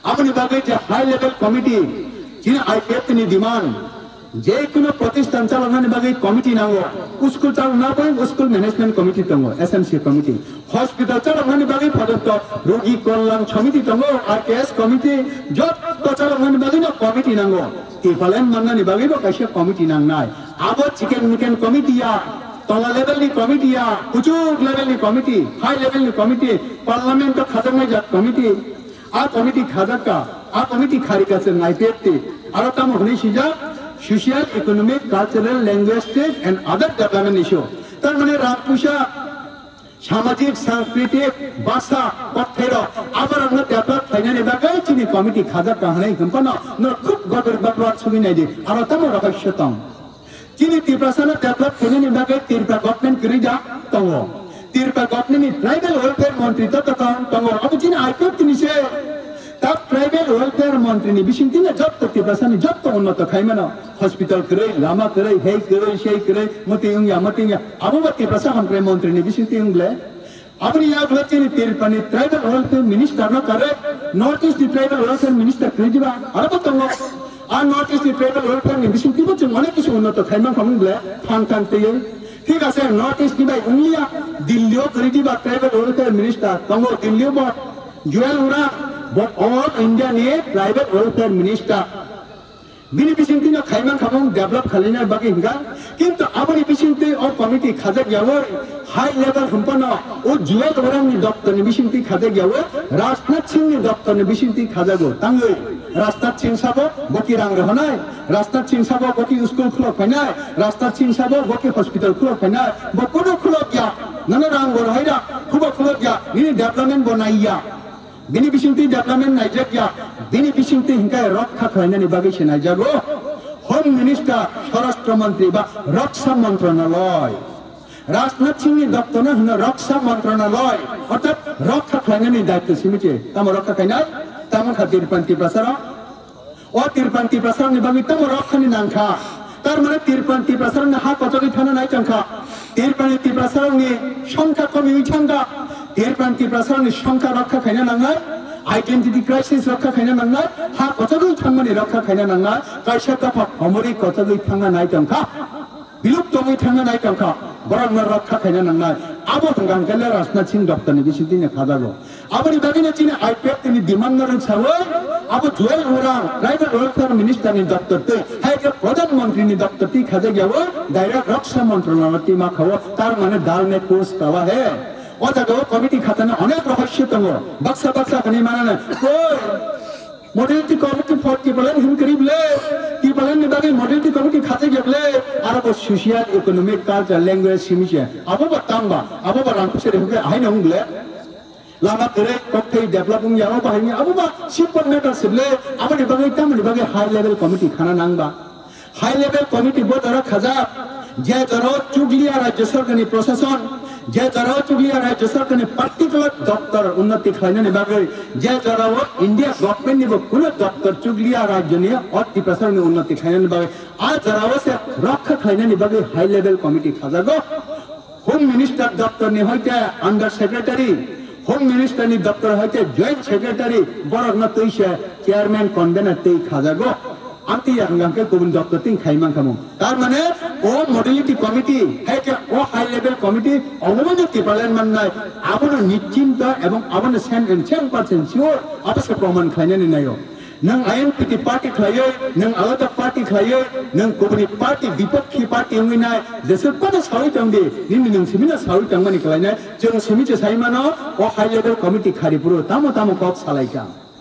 Aboni bagai je high level committee Chini IPF ni demand যে কোনো প্রতিষ্ঠান চালানোর বাকি কমিটি নাও স্কুল চালানো পাই স্কুল ম্যানেজমেন্ট কমিটি দङ এসএমসি কমিটি হসপিটাল চালানোর বাকি পর্যন্ত রোগী কল্যাণ সমিতি দङ আরকেএস কমিটি যত চালানোর বাকি না কমিটি নাও টিপ্রাল্যান্ড মাননানি বাকি কাইসে কমিটি নাংনাই আবো চিকেন মিকেন কমিটিয়া তলা লেভেলনি কমিটিয়া উঁচুক লেভেলনি কমিটি হাই লেভেলনি কমিটি পার্লামেন্ট খাজানাই জাত কমিটি আ কমিটি খাজাকা আ কমিটি খারিকাছে নাইপেতে আরো তাম হনি সিজা social, economic, cultural, linguistic and other development issue. তার মানে রাজপুষা সামাজিক সাংস্কৃতিক ভাষা পথের আবার আমরা ডেভেলপ ফাইনালি বাগাই চিনি কমিটি খাজা কাহানাই গম্পনা ন খুব গগর বাকওয়ার ছবি নাই দে আর তাম রহস্যতম চিনি ত্রিপুরাসানা ডেভেলপ ফাইনালি বাগাই ত্রিপুরা গভর্নমেন্ট করিজা তং ত্রিপুরা গভর্নমেন্ট ট্রাইবাল ওয়েলফেয়ার মন্ত্রী তং আবু চিনি আইপিএফ তিনিসে তার ট্রাইবাল ওয়েলফেয়ার মন্ত্রী নি বিশিংতিনে যত ত্রিপুরাসানি যত উন্নত খাইমানো হসপিটাল করে লামা করে হেই করে সেই করে মতি ইংয়া আবু ত্রিপুরাসা হামক্রে মন্ত্রী নি বিশিংতি ইংলে আপনি ইয়া বলছেন ত্রিপুরানি ট্রাইবাল ওয়েলফেয়ার মিনিস্টার না করে north east tribal welfare minister করে দিবা আর তো আর নর্থ ইস্ট ট্রাইবাল ওয়েলফেয়ার নি বিশিংতি বলছেন অনেক কিছু উন্নত খাইমান খামুগলে ফাংটানতে ঠিক আছে নর্থ ইস্ট নিবাই উংলিয়া দিল্লিও করে দিবা ট্রাইবাল ওয়েলফেয়ার মিনিস্টার তঙ্গ দিল্লিও বট Jual Oram but all India ne private welfare minister bini bisingti na khaiman khamong develop khalina bagi hinga kintu aboni bisingti or committee khaja gyawo high level humpana o jual orang ni doctor ni bisingti khaja gyawo rastnath singh ni doctor ni bisingti khaja go tangoi rastnath singh sabo boki rang rahanai rastnath singh sabo boki school khulo phainai rastnath singh sabo boki hospital khulo phainai bokono khulo kya nana rang go haida khubo khulo kya ni development bonaiya bini bisingti development naijak ya bini bisingti hingkai rakha khlainani bagi senai jago home minister স্বরাষ্ট্র মন্ত্রী বা রক্ষা মন্ত্রণালয় রাজনাথ সিং এর দপ্তর না হলো রক্ষা মন্ত্রণালয় অর্থাৎ রক্ষা কল্যাণের দায়িত্ব সীমিত তাম রক্ষা কইনা তাম খাতির পান্তি প্রসার ও তিরপান্তি প্রসার নিবামি তাম রক্ষানি নাংখা তার মানে তিরপান্তি প্রসার না হা কতকি থানা নাই চাংখা তিরপান্তি প্রসার নি সংখ্যা কমি উইছাঙ্গা তিরপান্তি প্রসার নি সংখ্যা রক্ষা কইনা নাংনাই আইডেন্টিটি ক্রাইসিস রক্ষা খাইনা নাংনা হা কতগুই থাংমানি রক্ষা খাইনা নাংনা কাইসা কাফা অমরি কতগুই থাংনা নাই তংখা বিলুপ্ত মই থাংনা নাই তংখা বরং রক্ষা খাইনা নাংনা আবো তংগাং কেলে রাজনাথ সিং ডক্টর নি বিসিতিনে খাদাগো আবনি বাগিনে চিনে আইপিএফ তিনি ডিমান্ড নরন ছাওয়ে আবো Jewel orang tribal welfare minister নি ডক্টর তে হাইকে প্রধানমন্ত্রী নি ডক্টর তি খাদে গেও ডাইরেক্ট রক্ষা মন্ত্রণালয় তি মা খাও তার মানে দাল মে কোর্স কাওয়া হে ও জায়গা কমিটি খাতানে অনেক রহস্য দङ বাক্সা বাক্সা খানি মানে কই মডেলিটি কমিটি ফর টিপ্রাল্যান্ড হিম করিবলে টিপ্রাল্যান্ড নি বাকি মডেলিটি কমিটি খাতে গেবলে আর ও সোশিয়াল ইকোনমিক কালচার ল্যাঙ্গুয়েজ সিমিছে আবো বাতাংবা আবো রাংকুসে রেহুকে আই নংলে লামা করে ককতে ডেভেলপিং ইয়াও বাহিনী আবো বা সিম্পল ম্যাটার সিবলে আবনি বাকি তামনি বাকি হাই লেভেল কমিটি খানা নাংবা হাই লেভেল কমিটি বদরা খাজা যে জরো চুগলিয়া রাজ্য সরকারি প্রশাসন যে যারা চুগলিয়া রাজ্য সরকারি পার্টিকুলার দপ্তর উন্নতি খাইনানি বাগৈ যে যারা ইন্ডিয়া গভর্নমেন্ট নিব কোন দপ্তর চুগলিয়া রাজ্য নিয়ে অতি প্রসারণে উন্নতি খাইনানি বাগৈ আর যারা সে রক্ষা খাইনানি বাগৈ হাই লেভেল কমিটি খাজাগো হোম মিনিস্টার দপ্তর নি হইতে আন্ডার সেক্রেটারি হোম মিনিস্টার নি দপ্তর হইতে জয়েন্ট সেক্রেটারি বড় না তৈছে চেয়ারম্যান কনভেনার তেই খাজাগো anti yang ke kubun doktor ting khaimang kamu tar mane o modality committee hai ke o high level committee obono Tipraland Manai abono nischinta ebong abono 100% sure apase proman khainani nayo nang INPT party khlaye nang alada party khlaye nang kubuni party bipakhi party ngai desel pada sawi tangde nin nang simina sawi tangmani khlaina jeng simije saimano o high level committee khari puro tamo kok salaika